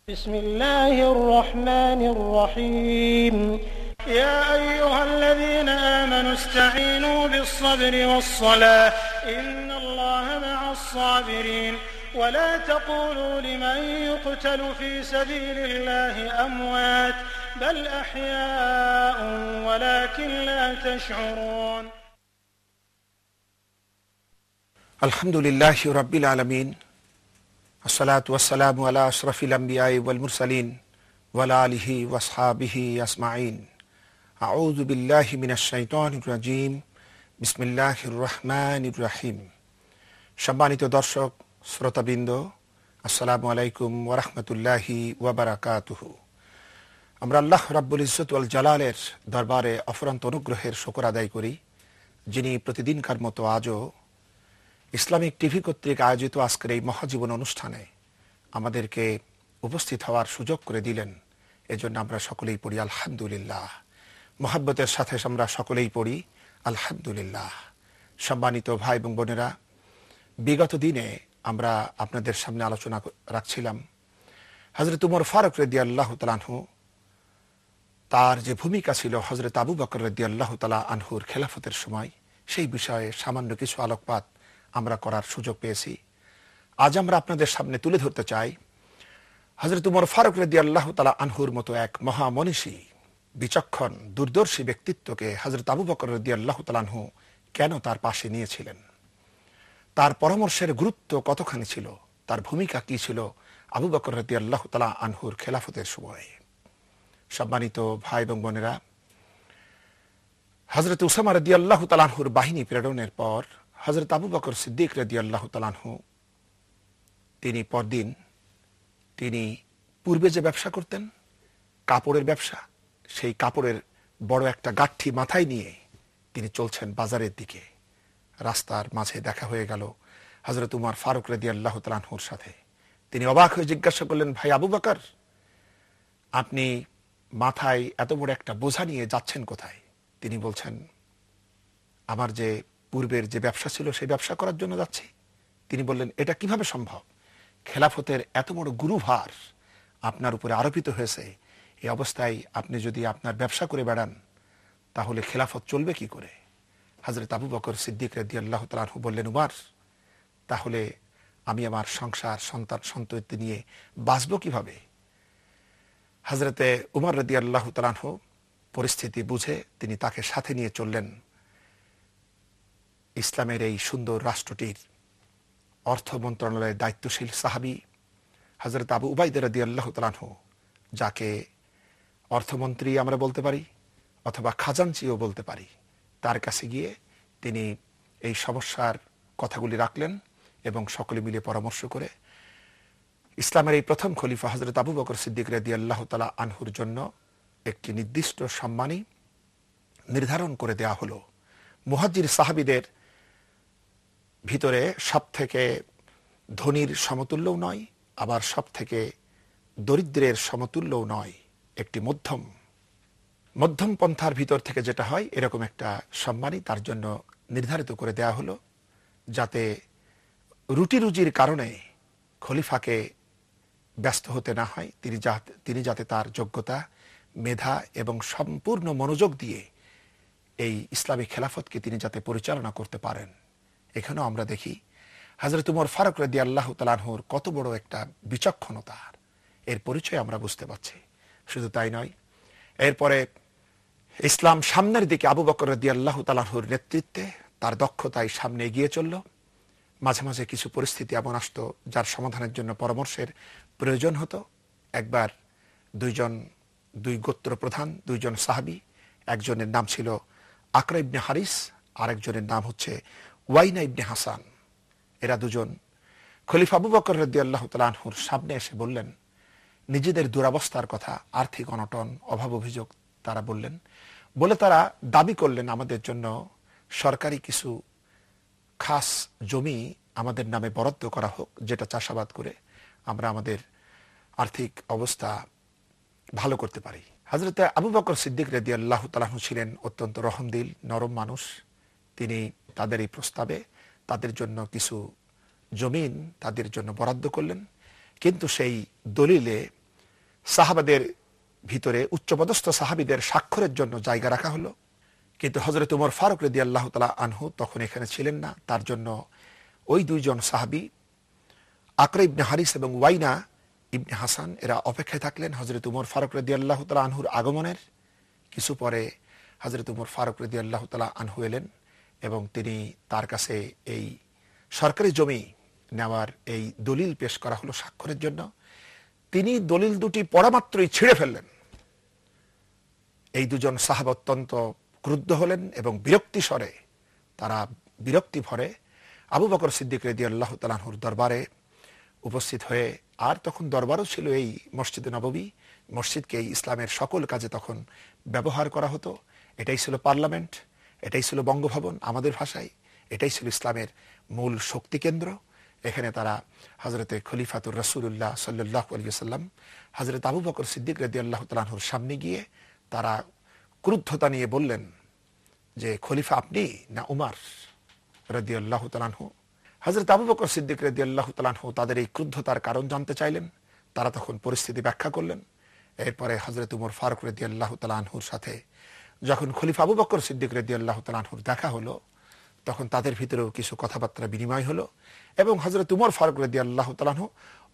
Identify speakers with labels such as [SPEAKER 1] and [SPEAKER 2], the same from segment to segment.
[SPEAKER 1] بسم الله الرحمن الرحيم يا أيها الذين آمنوا استعينوا بالصبر والصلاة إن الله مع الصابرين ولا تقولوا لمن يقتل في سبيل الله أموات بل أحياء ولكن لا تشعرون
[SPEAKER 2] الحمد لله رب العالمين الصلاة والسلام على أشرف الأنبياء والمرسلين وعلى آله وأصحابه أجمعين أعوذ بالله من الشيطان الرجيم بسم الله الرحمن الرحيم সম্মানিত দর্শক শ্রোতাবৃন্দ আসসালামু আলাইকুম ওয়া রাহমাতুল্লাহি ওয়া বারাকাতুহু। আমরা আল্লাহ রাব্বুল ইজ্জত ওয়াল জালালের দরবারে অফুরন্ত অনুগ্রহের শুকর আদায় করি, যিনি প্রতিদিনকার মতো আজও ইসলামিক টিভি কর্তৃক আয়োজিত আজকের এই মহাজীবন অনুষ্ঠানে আমাদেরকে উপস্থিত হওয়ার সুযোগ করে দিলেন। এজন্য আমরা সকলেই পড়ি আলহামদুলিল্লাহ। মহব্বতের সাথে আমরা সকলেই পড়ি আলহামদুলিল্লাহ। সম্মানিত ভাই এবং বোনেরা, বিগত দিনে আমরা আপনাদের সামনে আলোচনা রাখছিলাম হযরত উমর ফারুক রাদিয়াল্লাহু তাআলা আনহু, তার যে ভূমিকা ছিল হযরত আবু বকর রাদিয়াল্লাহু তাআলা আনহুর খেলাফতের সময়, সেই বিষয়ে সামান্য কিছু আলোকপাত আমরা করার সুযোগ পেয়েছি। আজ আমরা আপনাদের সামনে তুলে ধরতে চাই হযরত উমর ফারুক রাদিয়াল্লাহু তাআলা আনহুর মতো এক মহামনীষী, বিচক্ষণ, দূরদর্শী ব্যক্তিত্বকে হযরত আবু বকর রাদিয়াল্লাহু তাআলা আনহু কেন তার পাশে নিয়েছিলেন, তার পরামর্শের গুরুত্ব কতখানি ছিল, তার ভূমিকা কি ছিল আবু বকর রাদিয়াল্লাহু তাআলা আনহুর খেলাফতের সময়ে। সম্মানিত ভাই এবং বোনেরা, হযরত উসামা রাদিয়াল্লাহু তাআলা আনহুর বাহিনী প্রেরণের পর হযরত আবু বকর সিদ্দিক রাদিয়াল্লাহু তাআলা আনহু তিনি পূর্বে যে ব্যবসা করতেন, কাপড়ের ব্যবসা, সেই কাপড়ের বড় একটা গাঁঠি মাথায় নিয়ে তিনি চলছেন বাজারের দিকে। রাস্তার মাঝে দেখা হয়ে গেল হযরত উমর ফারুক রাদিয়াল্লাহু তাআলা আনহুর সাথে। তিনি অবাক হয়ে জিজ্ঞাসা করলেন, ভাই আবু বকর, আপনি মাথায় এত বড় একটা বোঝা নিয়ে যাচ্ছেন কোথায়? তিনি বলছেন, আমার যে পূর্বের যে ব্যবসা ছিল সেই ব্যবসা করার জন্য যাচ্ছি। তিনি বললেন, এটা কিভাবে সম্ভব? খেলাফতের এত বড় গুরুভার আপনার উপরে আরোপিত হয়েছে, এই অবস্থায় আপনি যদি আপনার ব্যবসা করে বেড়ান তাহলে খেলাফত চলবে কি করে? হযরত আবু বকর সিদ্দিক রাদিয়াল্লাহু তাআলা আনহু বললেন, উমর, তাহলে আমি আমার সংসার, সন্তান, সন্ততি নিয়ে বাঁচব কিভাবে? হযরতে উমর রাদিয়াল্লাহু তাআলা আনহু পরিস্থিতি বুঝে তিনি তাকে সাথে নিয়ে চললেন ইসলামের এই সুন্দর রাষ্ট্রটির অর্থ মন্ত্রণালয়ের দায়িত্বশীল সাহাবী হযরত আবু উবাইদা রাদিয়াল্লাহু তাআলা আনহু, যাকে অর্থমন্ত্রী আমরা বলতে পারি অথবা খাজানচিও বলতে পারি, তার কাছে গিয়ে তিনি এই সমস্যার কথাগুলি রাখলেন এবং সকলে মিলে পরামর্শ করে ইসলামের এই প্রথম খলিফা হযরত আবু বকর সিদ্দিক রাদিয়াল্লাহু তাআলা আনহুর জন্য একটি নির্দিষ্ট সম্মানী নির্ধারণ করে দেয়া হলো। মুহাজ্জির সাহাবীদের ভিতরে সব থেকে ধনীর সমতুল্যও নয়, আবার সব থেকে দরিদ্রের সমতুল্যও নয়, একটি মধ্যম পন্থার ভিতর থেকে যেটা হয় এরকম একটা সম্মানী তার জন্য নির্ধারিত করে দেয়া হলো, যাতে রুটি রুজির কারণে খলিফাকে ব্যস্ত হতে না হয়। তিনি যাতে তার যোগ্যতা, মেধা এবং সম্পূর্ণ মনোযোগ দিয়ে এই ইসলামী খেলাফতকে তিনি যাতে পরিচালনা করতে পারেন। এখানেও আমরা দেখি হযরত উমর ফারুক রাদিয়াল্লাহু তাআলা আনহুর কত বড় একটা বিচক্ষণতার এর পরিচয় আমরা বুঝতে পারছি। শুধু তাই নয়, এরপরে ইসলাম সামনের দিকে আবু বকর রাদিয়াল্লাহু তাআলা আনহুর নেতৃত্বে, তার দক্ষতায় সামনে এগিয়ে চলল। মাঝে মাঝে কিছু পরিস্থিতি এমন আসতো যার সমাধানের জন্য পরামর্শের প্রয়োজন হতো। একবার দুই গোত্র প্রধান, দুইজন সাহাবী, একজনের নাম ছিল আকরা ইবনে হারিস, আরেকজনের নাম হচ্ছে ওয়াইনা ইবনে হাসান। এরা দুজন খলিফা আবু বকর রাদিয়াল্লাহু তাআলা আনহুর সামনে এসে বললেন নিজেদের দুরবস্থার কথা, আর্থিক অনটন, অভাব অভিযোগ তারা বললেন। বলে তারা দাবি করলেন আমাদের জন্য সরকারি কিছু খাস জমি আমাদের নামে বরাদ্দ করা হোক, যেটা চাষাবাদ করে আমরা আমাদের আর্থিক অবস্থা ভালো করতে পারি। হযরত আবু বকর সিদ্দিক রাদিয়াল্লাহু তাআলা আনহু ছিলেন অত্যন্ত রহমদিল, নরম মানুষ। তিনি তাদের এই প্রস্তাবে তাদের জন্য কিছু জমিন তাদের জন্য বরাদ্দ করলেন, কিন্তু সেই দলিলে সাহাবাদের ভিতরে উচ্চপদস্থ সাহাবীদের স্বাক্ষরের জন্য জায়গা রাখা হলো, কিন্তু হযরত ওমর ফারুক রাদিয়াল্লাহু তাআলা আনহু তখন এখানে ছিলেন না। তার জন্য ওই দুইজন সাহাবী আকরা ইবনে হারিস এবং ওয়াইনা ইবনে হাসান এরা অপেক্ষায় থাকলেন হযরত ওমর ফারুক রাদিয়াল্লাহু তাআলা আনহুর আগমনের। কিছু পরে হযরত ওমর ফারুক রাদিয়াল্লাহু তাআলা আনহু এলেন এবং তিনি তার কাছে এই সরকারি জমি নেওয়ার এই দলিল পেশ করা হলো স্বাক্ষরের জন্য। তিনি দলিল দুটি পড়া মাত্রই ছিঁড়ে ফেললেন। এই দুজন সাহাবা অত্যন্ত ক্রুদ্ধ হলেন এবং বিরক্তি স্বরে, তারা বিরক্তি ভরে আবু বকর সিদ্দিক রাদিয়াল্লাহু তাআলা আনহুর দরবারে উপস্থিত হয়ে, আর তখন দরবারও ছিল এই মসজিদে নববী, মসজিদকে এই ইসলামের সকল কাজে তখন ব্যবহার করা হতো। এটাই ছিল পার্লামেন্ট, এটাই ছিল বঙ্গভবন আমাদের ভাষায়, এটাই ছিল ইসলামের মূল শক্তি কেন্দ্র। এখানে তারা হযরতে খলিফাতুর রাসূলুল্লাহ সাল্লাল্লাহু আলাইহি ওয়াসাল্লাম হযরত আবু বকর সিদ্দিক রাদিয়াল্লাহু তাআলা আনহুর সামনে গিয়ে তারা ক্রুদ্ধতা নিয়ে বললেন যে খলিফা আপনি না উমর রাদিয়াল্লাহু তাআলা আনহু। হযরত আবু বকর সিদ্দিক রাদিয়াল্লাহু তাআলা আনহু তাদের এই ক্রুদ্ধতার কারণ জানতে চাইলেন। তারা তখন পরিস্থিতি ব্যাখ্যা করলেন। এরপরে হযরত ওমর ফারুক রাদিয়াল্লাহু তাআলা আনহুর সাথে যখন খলিফা আবু বকর সিদ্দিক রাদিয়াল্লাহু তাআলা আনহুর দেখা হলো, তখন তাদের ভিতরেও কিছু কথাবার্তা বিনিময় হলো এবং হযরত ওমর ফারুক রাদিয়াল্লাহু তাআলা আনহু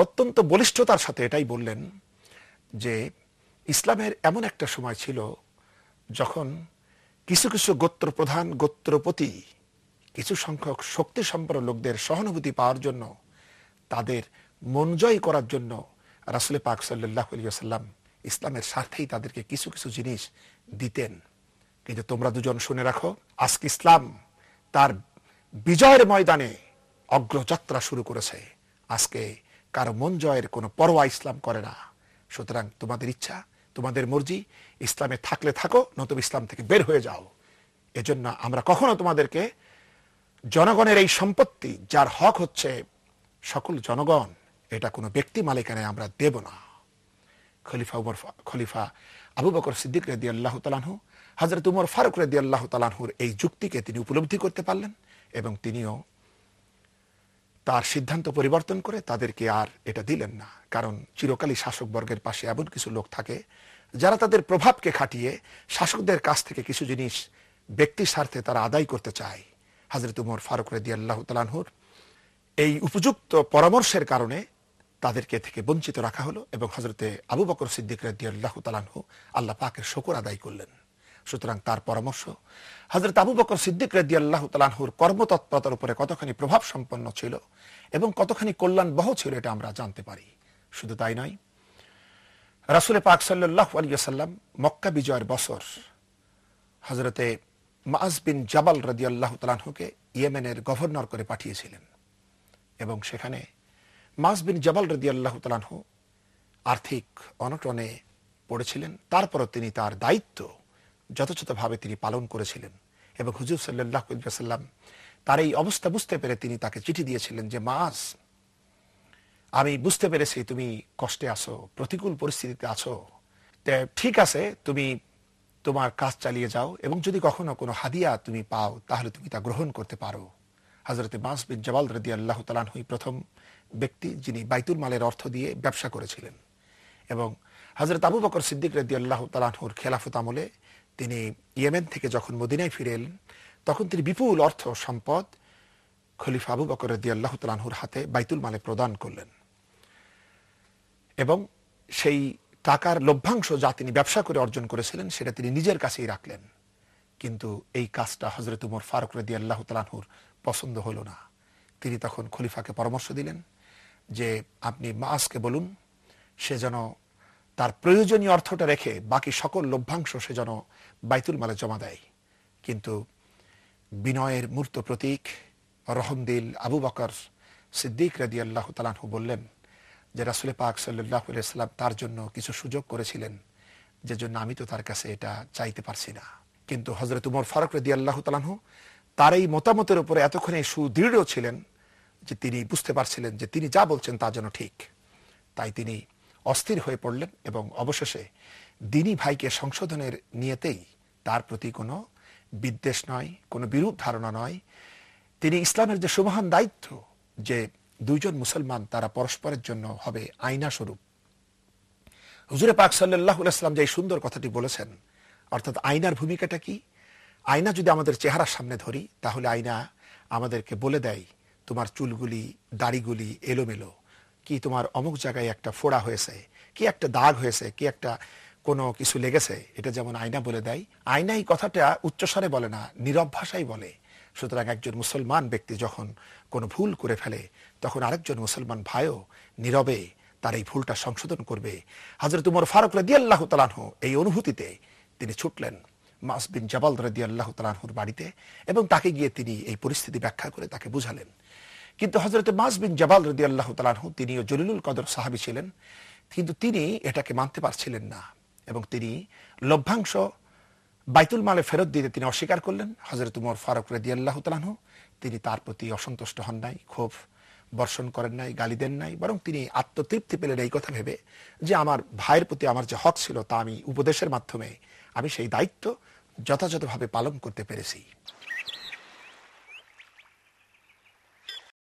[SPEAKER 2] অত্যন্ত বলিষ্ঠতার সাথে এটাই বললেন যে ইসলামের এমন একটা সময় ছিল যখন কিছু কিছু গোত্র প্রধান, গোত্রপতি কিছু সংখ্যক শক্তি সম্পন্ন লোকদের সহানুভূতি পাওয়ার জন্য, তাদের মন জয় করার জন্য রাসূল পাক সাল্লাল্লাহু আলাইহি ওয়াসাল্লাম ইসলামের স্বার্থেই তাদেরকে কিছু কিছু জিনিস দিতেন। কিন্তু তোমরা দুজন শুনে রাখো, আজকে ইসলাম তার বিজয়ের ময়দানে অগ্রযাত্রা শুরু করেছে। আজকে কারো মন জয়ের কোনো পরোয়া ইসলাম করে না। সুতরাং তোমাদের ইচ্ছা, তোমাদের মর্জি, ইসলামে থাকলে থাকো, নতুবা ইসলাম থেকে বের হয়ে যাও। এজন্য আমরা কখনো তোমাদেরকে জনগণের এই সম্পত্তি, যার হক হচ্ছে সকল জনগণ, এটা কোনো ব্যক্তি মালিকানায় আমরা দেব না। খলিফা আবু বকর সিদ্দিক রাদিয়াল্লাহু তাআলা আনহু হযরত ওমর ফারুক রাদিয়াল্লাহু তাআলা আনহুর এই যুক্তিকে তিনি উপলব্ধি করতে পারলেন এবং তিনিও তার সিদ্ধান্ত পরিবর্তন করে তাদেরকে আর এটা দিলেন না। কারণ চিরকালই শাসক বর্গের পাশে এমন কিছু লোক থাকে যারা তাদের প্রভাবকে খাটিয়ে শাসকদের কাছ থেকে কিছু জিনিস ব্যক্তি স্বার্থে তারা আদায় করতে চায়। হযরত ওমর ফারুক রাদিয়াল্লাহু তাআলা আনহুর এই উপযুক্ত পরামর্শের কারণে তাদেরকে থেকে বঞ্চিত রাখা হলো এবং হযরতে আবু বকর সিদ্দিক রাদিয়াল্লাহু তাআলা আনহু আল্লাহ পাকের শুকর আদায় করলেন। সুতরাং তার পরামর্শ হযরত আবু বকর সিদ্দিক রাদিয়াল্লাহু তাআলা আনহুর কর্মতৎপরতার উপরে কতখানি প্রভাব সম্পন্ন ছিল এবং কতখানি কল্যাণবহ ছিল, এটা আমরা জানতে পারি। শুধু তাই নয়, রাসূল পাক সাল্লাল্লাহু আলাইহি ওয়াসাল্লাম মক্কা বিজয়ের বছর হযরতে মুআজ বিন জাবাল রাদিয়াল্লাহু তাআলা আনহুকে ইয়েমেনের গভর্নর করে পাঠিয়েছিলেন এবং সেখানে মুআজ বিন জাবাল রাদিয়াল্লাহু তাআলা আনহু আর্থিক অনটনে পড়েছিলেন। তারপরও তিনি তার দায়িত্ব যথাযথভাবে তিনি পালন করেছিলেন এবং হুজুর সাল্লাল্লাহু আলাইহি ওয়াসাল্লাম তার এই অবস্থা বুঝতে পেরে তিনি তাকে চিঠি দিয়েছিলেন যে মুআজ, আমি বুঝতে পেরেছি তুমি কষ্টে আছো, প্রতিকূল পরিস্থিতিতে আছো, ঠিক আছে, তুমি তোমার কাজ চালিয়ে যাও এবং যদি কখনো কোনো হাদিয়া তুমি পাও তাহলে তুমি তা গ্রহণ করতে পারো। হযরতে মুআজ বিন জাবাল রাদিয়াল্লাহু তাআলা আনহু প্রথম ব্যক্তি যিনি বাইতুল মালের অর্থ দিয়ে ব্যবসা করেছিলেন এবং হযরত আবু বকর সিদ্দিক রাদিয়াল্লাহু তাআলা আনহুর খেলাফত আমলে তিনি ইয়েমেন থেকে যখন মদিনায় ফিরে এলেন, তখন তিনি বিপুল অর্থ সম্পদ খলিফা আবু বকর রাদিয়াল্লাহু তাআলা আনহুর হাতে বাইতুল মালে প্রদান করলেন এবং সেই টাকার লভ্যাংশ যা তিনি ব্যবসা করে অর্জন করেছিলেন সেটা তিনি নিজের কাছেই রাখলেন। কিন্তু এই কাজটা হযরত ওমর ফারুক রাদিয়াল্লাহু তাআলা আনহুর পছন্দ হলো না। তিনি তখন খলিফাকে পরামর্শ দিলেন যে আপনি মুআজকে বলুন সে যেন তার প্রয়োজনীয় অর্থটা রেখে বাকি সকল লভ্যাংশ সে যেন বাইতুল মালে জমা দেয়। কিন্তু বিনয়ের মূর্ত প্রতীক রহমদিল আবু বকর সিদ্দিক রাদিয়াল্লাহু তাআলা আনহু বললেন যে রাসূল পাক সাল্লাল্লাহু আলাইহি ওয়াসাল্লাম তার জন্য কিছু সুযোগ করেছিলেন, যে জন্য আমি তো তার কাছে এটা চাইতে পারছি না। কিন্তু হযরত ওমর ফারুক রাদিয়াল্লাহু তাআলা আনহু তার এই মতামতের উপরে এতক্ষণে সুদৃঢ় ছিলেন যে তিনি বুঝতে পারছিলেন যে তিনি যা বলছেন তা যেন ঠিক। তাই তিনি অস্থির হয়ে পড়লেন এবং অবশেষে দ্বীনি ভাইকে সংশোধনের নিয়তেই, তার প্রতি কোনো বিদ্বেষ নয়, কোনো বিরূপ ধারণা নয়, তিনি ইসলামের যে সুমহান দায়িত্ব যে দুইজন মুসলমান তারা পরস্পরের জন্য হবে আয়না স্বরূপ, হুজুরে পাক সাল্লাল্লাহু আলাইহি ওয়াসাল্লাম যে সুন্দর কথাটি বলেছেন, অর্থাৎ আয়নার ভূমিকাটা কি? আয়না যদি আমাদের চেহারার সামনে ধরি, তাহলে আয়না আমাদেরকে বলে দেয় তোমার চুলগুলি, দাড়িগুলি এলোমেলো, কি তোমার অমুক জায়গায় একটা ফোড়া হয়েছে, কি একটা দাগ হয়েছে, কি একটা কোনো কিছু লেগেছে, এটা যেমন আয়না বলে দেয়। আয়না এই কথাটা উচ্চস্বরে বলে না, নীরব ভাষায় বলে। সুতরাং একজন মুসলমান ব্যক্তি যখন কোনো ভুল করে ফেলে, তখন আরেকজন মুসলমান ভাইও নীরবে তার এই ভুলটা সংশোধন করবে। হযরত উমর ফারুক রাদিয়াল্লাহু তাআলা আনহু এই অনুভূতিতে তিনি ছুটলেন মুআয বিন জাবাল রাদিয়াল্লাহু তাআলা আনহুর বাড়িতে, এবং তাকে গিয়ে তিনি এই পরিস্থিতি ব্যাখ্যা করে তাকে বুঝালেন। কিন্তু হযরত মুআয বিন জাবাল রাদিয়াল্লাহু তাআলা আনহু তিনিও জলিলুল কদর সাহাবী ছিলেন, কিন্তু তিনি এটাকে মানতে পারছিলেন না, এবং তিনি লভ্যাংশ বাইতুল মালে ফেরত দিতে তিনি অস্বীকার করলেন। হযরত উমর ফারুক রাদিয়াল্লাহু তাআলা আনহু তিনি তার প্রতি অসন্তুষ্ট হন নাই, ক্ষোভ বর্ষণ করেন নাই, গালি দেন নাই, বরং তিনি আত্মতৃপ্তি পেলেন এই কথা ভেবে যে আমার ভাইয়ের প্রতি আমার যে হক ছিল তা আমি উপদেশের মাধ্যমে আমি সেই দায়িত্ব যথাযথভাবে পালন করতে পেরেছি।